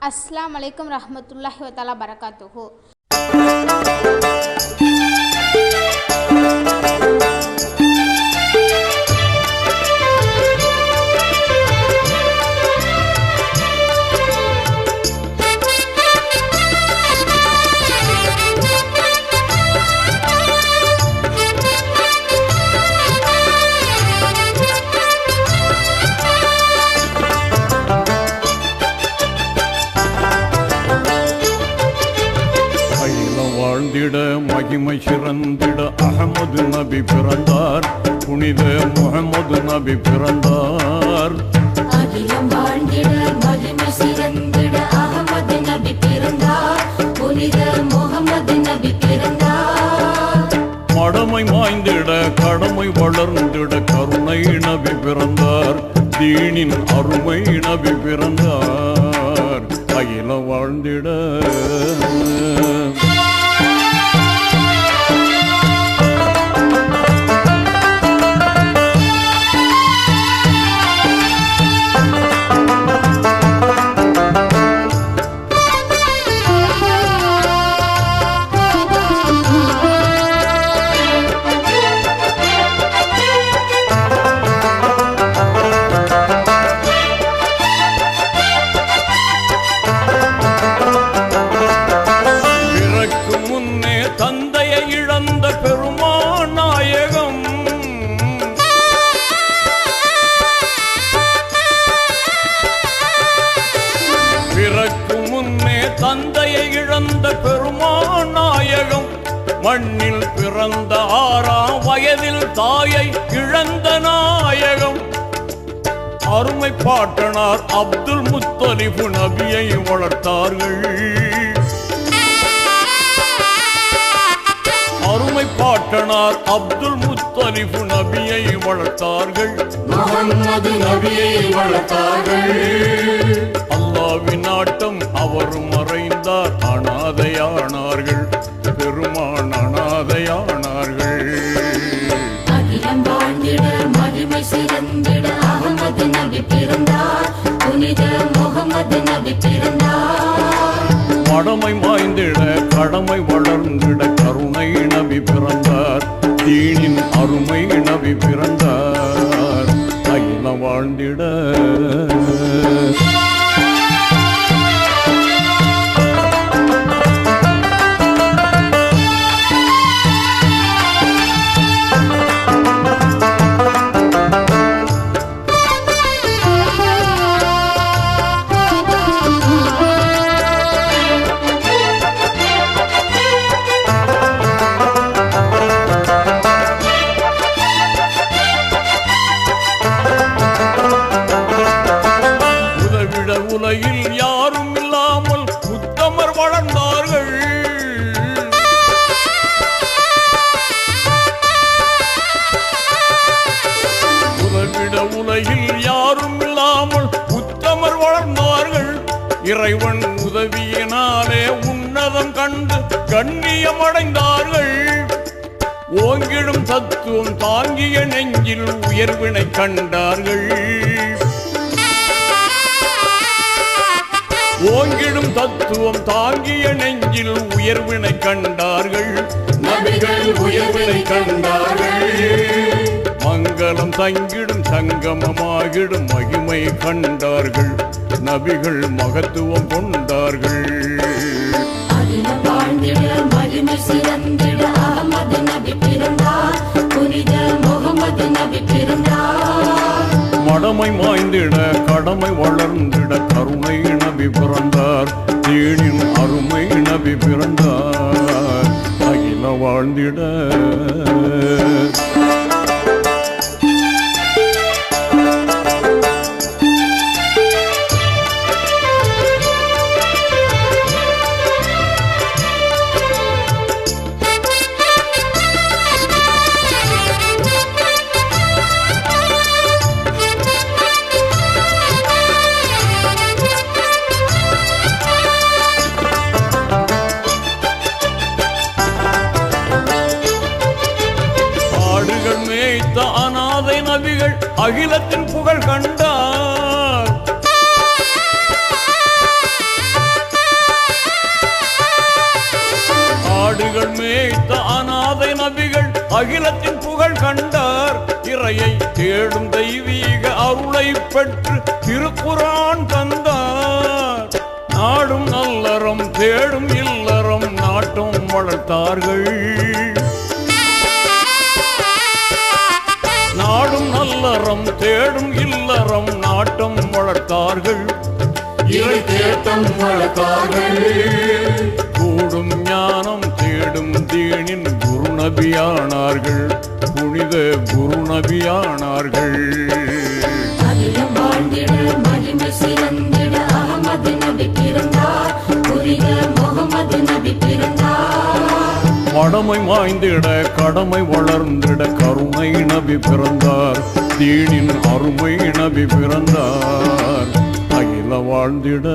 அஸ்ஸலாமு அலைக்கும் ரஹ்மத்துல்லாஹி வ தஆலா பரகாத்துஹு. வாழ்ந்திட மகிமை சிறந்திட அஹமது நபி பிறந்தார், புனித முஹம்மது நபி பிறந்தார். அகிலம் வாழ்ந்திட மகிமை சிறந்திட அஹமது நபி பிறந்தார், புனித முஹம்மது நபி பிறந்தார். மடமை மாய்ந்திட கடமை வளர்ந்திட கருணை நபி பிறந்தார், தீனின் அருமை நபி பிறந்தார். அகிலம் வாழ்ந்திட தந்தையை இழந்த பெருமான் நாயகம், பிறக்கும் முன்னே தந்தையை இழந்த பெருமான் நாயகம், மண்ணில் பிறந்த 6ஆம் வயதில் தாயை இழந்த நாயகம். அருமை பாட்டனார் அப்துல் முத்தலிப் நபியை வளர்த்தார்கள், அருமை பாட்டனார் அப்துல் முத்தலிப் நபியை வளர்த்தார்கள், முஹம்மது நபியை வளர்த்தார்கள். அல்லாஹ்வின் நாட்டம் அவர் மறைந்தார், அனாதையானார்கள், பெருமான் அனாதையானார்கள். அகிலம் வாழ்ந்திட மகிமை சிறந்திட அஹமது நபி பிறந்தார், புனித முஹம்மது நபி பிறந்தார். மடமை மாய்ந்திட கடமை வளர்ந்திட கருணை நபி பிறந்தார், தீனின் அருமை நபி பிறந்தார். அகிலம் வாழ்ந்திட உலகில் யாரும் இல்லாமல் உத்தமர் வளர்ந்தார்கள், உதவிட உலகில் யாரும் இல்லாமல் உத்தமர் வளர்ந்தார்கள். இறைவன் உதவியினாலே உன்னதம் கண்டு கண்ணியம் அடைந்தார்கள். ஓங்கிடும் தத்துவம் தாங்கிய நெஞ்சில் உயர்வினை கண்டார்கள், ஓங்கிடும் தத்துவம் தாங்கிய நெஞ்சில் உயர்வினை கண்டார்கள். நபிகள் உயர்வினை கண்டார்கள். மங்களம் தங்கிடும் சங்கமமாகிடும் மகிமை கண்டார்கள், நபிகள் மகத்துவம் கொண்டார்கள். அகிலம் வாழ்ந்திட மகிமை சிறந்திட அஹமது நபி பிறந்தார், புனித முஹம்மது நபி பிறந்தார். மடமை மாய்ந்திட கடமை வளர்ந்திட கருணை நபி பிறந்தார், தீனின் அருமை நபி பிறந்தார். அகிலம் வாழ்ந்திட அனாதை நபிகள் அகிலத்தின் புகழ் கண்டார், ஆடுகள் மேய்த்த அநாதை நபிகள் அகிலத்தின் புகழ் கண்டார். இறையை தேடும் தெய்வீக அருளை பெற்று திருக்குரான் தந்தார். நாடும் நல்லறம் தேடும் இல்லறம் நாட்டம் வளர்த்தார்கள். நாடும் நல்லறம் தேடும் இல்லறம் நாட்டம் வளர்த்தார்கள். இறை தேட்டம் வளர்த்தார்கள். கூடும் ஞானம் தேடும் தீனின் குரு நபியானார்கள். புனித குரு நபியானார்கள். அகிலம் வாழ்ந்திட மகிமை சிறந்திட அகமது நபி பிறந்தார். புனித முகமது நபி பிறந்தார். மடமை மாய்ந்திட கடமை வளர்ந்திட கருணை நபி பிறந்தார். தீனின் அருமை நபி பிறந்தார். அகில வாழ்ந்திட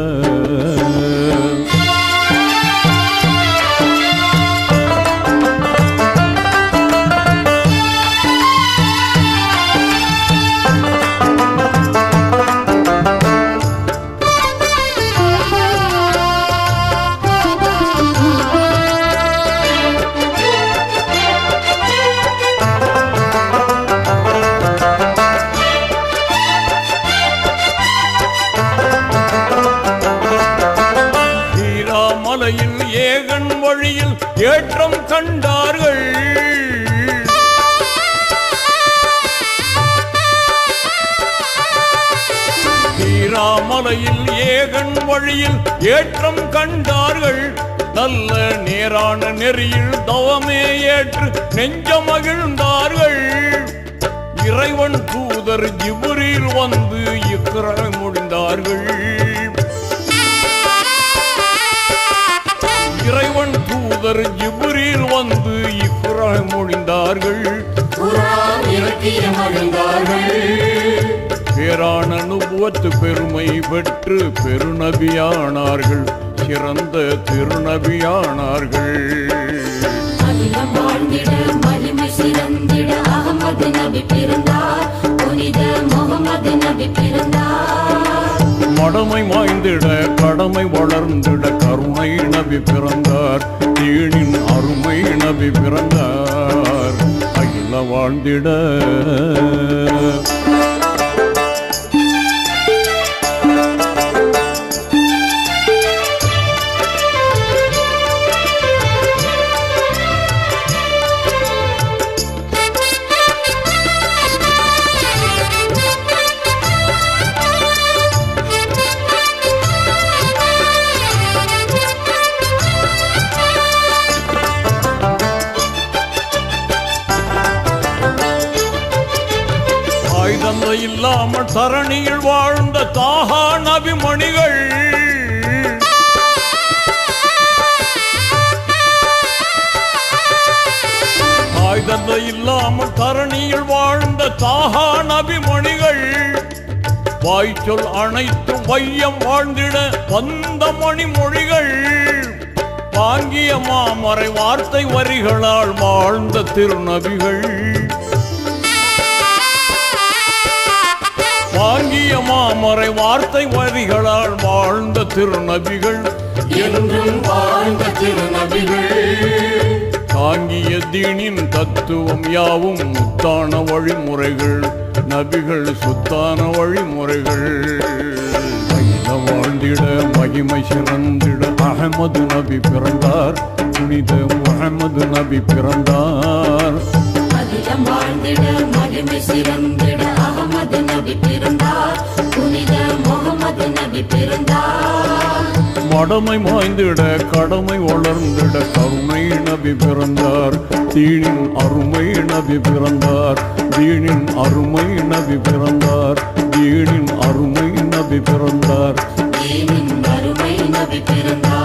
ஏகன் வழியில் ஏற்றம் கண்டார்கள். தீராமலையில் ஏகன் வழியில் ஏற்றம் கண்டார்கள். நல்ல நேரான நெறியில் தவமே ஏற்று நெஞ்ச மகிழ்ந்தார்கள். இறைவன் தூதர் ஜிப்ரீல் வந்து இக்ரா முடிந்தார்கள். இறைவன் தூதர் ஜிப்ரீல் வந்து இக்ரா மொழிந்தார்கள். பேரான நுபுவத்து பெருமை பெற்று பெருநபியானார்கள். சிறந்த திருநபியானார்கள். அகிலம் வாழ்ந்திட மகிமை சிறந்திட அகமது நபி பிறந்தார். புனித முகமது நபி பிறந்தார். மடமை மாய்ந்திட கடமை வளர்ந்திட கருணை நபி பிறந்தார். தீனின் அருமை நபி பிறந்தார். அகில வாழ்ந்திட இல்லாமல் தரணியில் வாழ்ந்த தாகா நபி மணிகள். ஆயுதத்தை இல்லாமல் தரணியில் வாழ்ந்த தாகா நபி மணிகள். வாய்ச்சொல் அனைத்தும் வையம் வாழ்ந்திட வந்த மணிமொழிகள். வாங்கிய மாமறை வார்த்தை வரிகளால் வாழ்ந்த திருநபிகள். வாங்கிய மாமறை வார்த்தை வரிகளால் வாழ்ந்த திருநபிகள். என்றும் வாழ்ந்த திருநபிகள். தாங்கிய தீனின் தத்துவம் யாவும் முத்தான வழிமுறைகள். நபிகள் சுத்தான வழிமுறைகள். வாழ்ந்திட மகிமை சிறந்திட அகமது நபி பிறந்தார். புனித முகமது நபி பிறந்தார். அகிலம் வாழ்ந்திட மகிமை சிறந்திட அகமது நபி பிறந்தார். புனித முகமது நபி பிறந்தார். மடமை மாய்ந்திட கடமை வளர்ந்திட கருணை நபி பிறந்தார். தீனின் அருமை நபி பிறந்தார். தீனின் அருமை நபி பிறந்தார். தீனின் அருமை நபி பிறந்தார். தீனின் அருமை நபி பிறந்தார்.